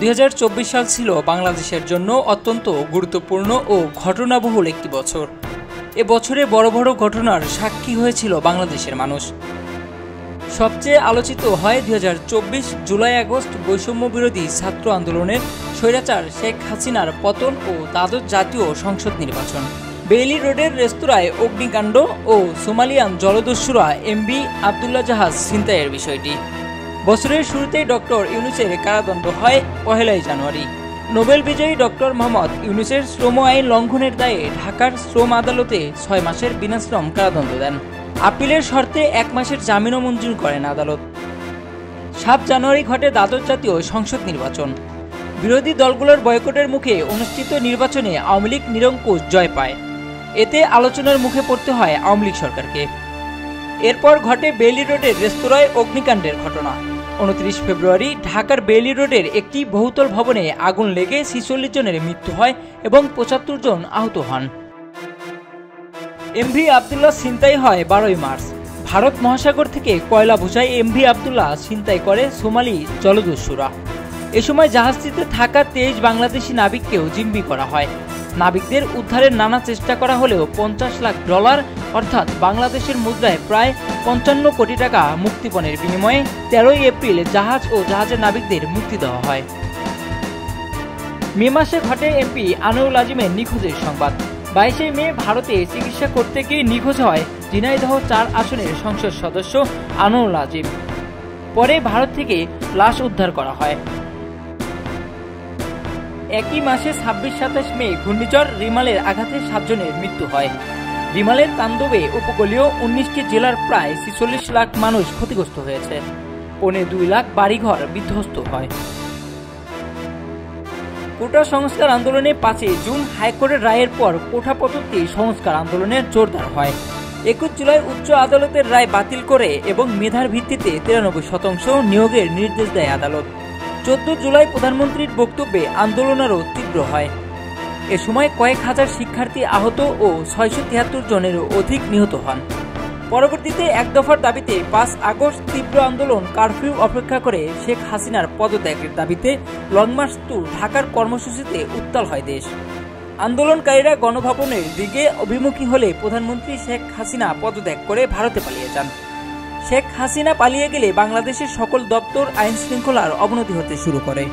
2024 সাল ছিল বাংলাদেশের জন্য অত্যন্ত গুরুত্বপূর্ণ ও ঘটনাবহুল একটি বছর। এ বছরে বড় বড় ঘটনার সাক্ষী হয়েছিল বাংলাদেশের মানুষ। সবচেয়ে আলোচিত হয় 2024 জুলাই আগস্ট বৈষম্য বিরোধী ছাত্র আন্দোলনের স্বৈরাচার শেখ হাসিনার পতন ও দ্বাদশ জাতীয় সংসদ নির্বাচন। বেইলি রোডের রেস্তোরাঁয় অগ্নিকাণ্ড ও সোমালিয়ান জলদস্যুরা এমভি আবদুল্লাহ জাহাজ ছিনতাইয়ের বিষয়টি। বছরের শুরুতেই ডক্টর ইউনূসের কারাদণ্ড হয় 1 জানুয়ারি। নোবেল বিজয়ী ডক্টর মোহাম্মদ ইউনূসের শ্রম আইন লঙ্ঘনের দায়ে ঢাকার শ্রম আদালতে 6 মাসের বিনাশ্রম কারাদণ্ড দেন। আপিলের শর্তে 1 মাসের জামিনও মঞ্জুর করেন আদালত। 7 জানুয়ারি ঘটে দ্বাদশ জাতীয় সংসদ নির্বাচন। বিরোধী দলগুলোর বয়কটের মুখে অনুষ্ঠিত নির্বাচনে আওয়ামী লীগ নিরঙ্কুশ জয় পায়। এতে আলোচনার মুখে পড়তে হয় আওয়ামী লীগ সরকারকে। এরপর ঘটে বেইলি রোডের রেস্তোরাঁয় অগ্নিকাণ্ডের ঘটনা। 29 ফেব্রুয়ারি ঢাকার বেইলি রোডের একটি বহুতল ভবনে আগুন লেগে 46 জনের মৃত্যু হয় এবং 75 জন আহত হন। এমভি আবদুল্লাহ ছিনতাই হয় 12 মার্চ। ভারত মহাসাগর থেকে কয়লা বোঝাই এমভি আবদুল্লাহ ছিনতাই করে সোমালি জলদস্যুরা। এ সময় জাহাজটিতে থাকা 23 বাংলাদেশি নাবিককেও জিম্মি করা হয়। নাবিকদের উদ্ধারের নানা চেষ্টা করা হলেও $50 লাখ অর্থাৎ বাংলাদেশের মুদ্রায় প্রায় 55 কোটি টাকা মুক্তিপণের বিনিময়ে 13 এপ্রিল জাহাজ ও জাহাজের নাবিকদের মুক্তি দেওয়া হয়। মে মাসে ঘটে এমপি আনোয়ারুল আজিমের নিখোঁজের সংবাদ। 22 মে ভারতে চিকিৎসা করতে গিয়ে নিখোঁজ হয় ঝিনাইদহ 4 আসনের সংসদ সদস্য আনোয়ারুল আজিম। পরে ভারত থেকে লাশ উদ্ধার করা হয়। একই মাসে 26-27 মে ঘূর্ণিঝড় রিমালের আঘাতে 7 জনের মৃত্যু হয়। রিমালের তাণ্ডবে উপকূলীয় 19টি জেলার প্রায় 46 লাখ মানুষ ক্ষতিগ্রস্ত হয়েছে। 2.25 লাখ বাড়িঘর বিধ্বস্ত হয়। কোটা সংস্কার আন্দোলনে 5 জুন হাইকোর্টের রায়ের পর কোটা পদ্ধতি সংস্কার আন্দোলনের জোরদার হয়। 21 জুলাই উচ্চ আদালতের রায় বাতিল করে এবং মেধার ভিত্তিতে 93% নিয়োগের নির্দেশ দেয় আদালত। 14 জুলাই প্রধানমন্ত্রীর বক্তব্যে আন্দোলন আরও তীব্র হয়। এ সময় কয়েক হাজার শিক্ষার্থী আহত ও 673 জনেরও অধিক নিহত হন। পরবর্তীতে এক দফার দাবিতে 5 আগস্ট তীব্র আন্দোলন কারফিউ অপেক্ষা করে শেখ হাসিনার পদত্যাগের দাবিতে লং মার্চ টু ঢাকার কর্মসূচিতে উত্তাল হয় দেশ। আন্দোলনকারীরা গণভবনের দিকে অভিমুখী হলে প্রধানমন্ত্রী শেখ হাসিনা পদত্যাগ করে ভারতে পালিয়ে যান। শেখ হাসিনা পালিয়ে গেলে বাংলাদেশের সকল দপ্তর আইন শৃঙ্খলার অবনতি হতে শুরু করে।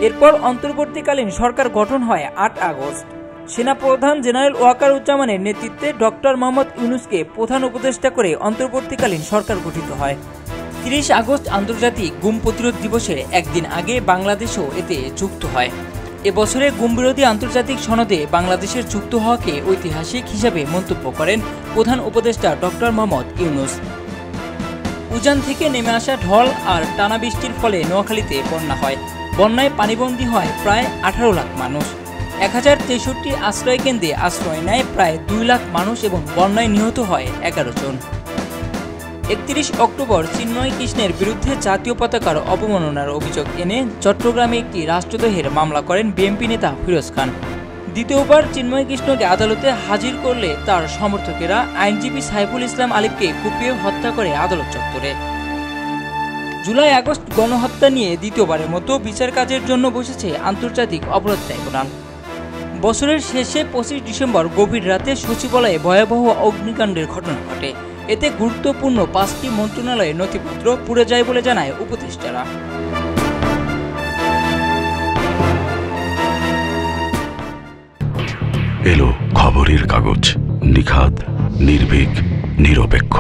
এরপর অন্তর্বর্তীকালীন সরকার গঠন হয় 8 আগস্ট। সেনাপ্রধান জেনারেল ওয়াকারুজ্জামানের নেতৃত্বে ডক্টর মোহাম্মদ ইউনূসকে প্রধান উপদেষ্টা করে অন্তর্বর্তীকালীন সরকার গঠিত হয়। 30 আগস্ট আন্তর্জাতিক গুম প্রতিরোধ দিবসের একদিন আগে বাংলাদেশও এতে যুক্ত হয়। এবছরে গুম বিরোধী আন্তর্জাতিক সনদে বাংলাদেশের যুক্ত হওয়াকে ঐতিহাসিক হিসাবে মন্তব্য করেন প্রধান উপদেষ্টা ডক্টর মোহাম্মদ ইউনূস। উজান থেকে নেমে আসা ঢল আর টানা বৃষ্টির ফলে নোয়াখালীতে বন্যা হয়। বন্যায় পানিবন্দী হয় প্রায় 18 লাখ মানুষ। 1063 আশ্রয় কেন্দ্রে আশ্রয় নেয় প্রায় 2 লাখ মানুষ এবং বন্যায় নিহত হয় 11 জন। 31 অক্টোবর চিন্ময় কৃষ্ণের বিরুদ্ধে জাতীয় পতাকার অবমাননার অভিযোগ এনে চট্টগ্রামে একটি রাষ্ট্রদ্রোহের মামলা করেন বিএনপি নেতা ফিরোজ খান। দ্বিতীয়বার চিন্ময় কৃষ্ণকে আদালতে হাজির করলে তার সমর্থকেরা আইনজীবী সাইফুল ইসলাম আলিফকে কুপিয়ে হত্যা করে আদালত চত্বরে। জুলাই আগস্ট গণহত্যা নিয়ে দ্বিতীয়বারের মতো বিচার কাজের জন্য বসেছে আন্তর্জাতিক অপরাধ ট্রাইব্যুনাল। বছরের শেষে 25 ডিসেম্বর গভীর রাতে সচিবালয়ে ভয়াবহ অগ্নিকাণ্ডের ঘটনা ঘটে। এতে গুরুত্বপূর্ণ 5টি মন্ত্রণালয়ের নথিপত্র পুড়ে যায় বলে জানায় উপদেষ্টারা। এলো খবরের কাগজ, নিখাদ, নির্ভীক, নিরপেক্ষ।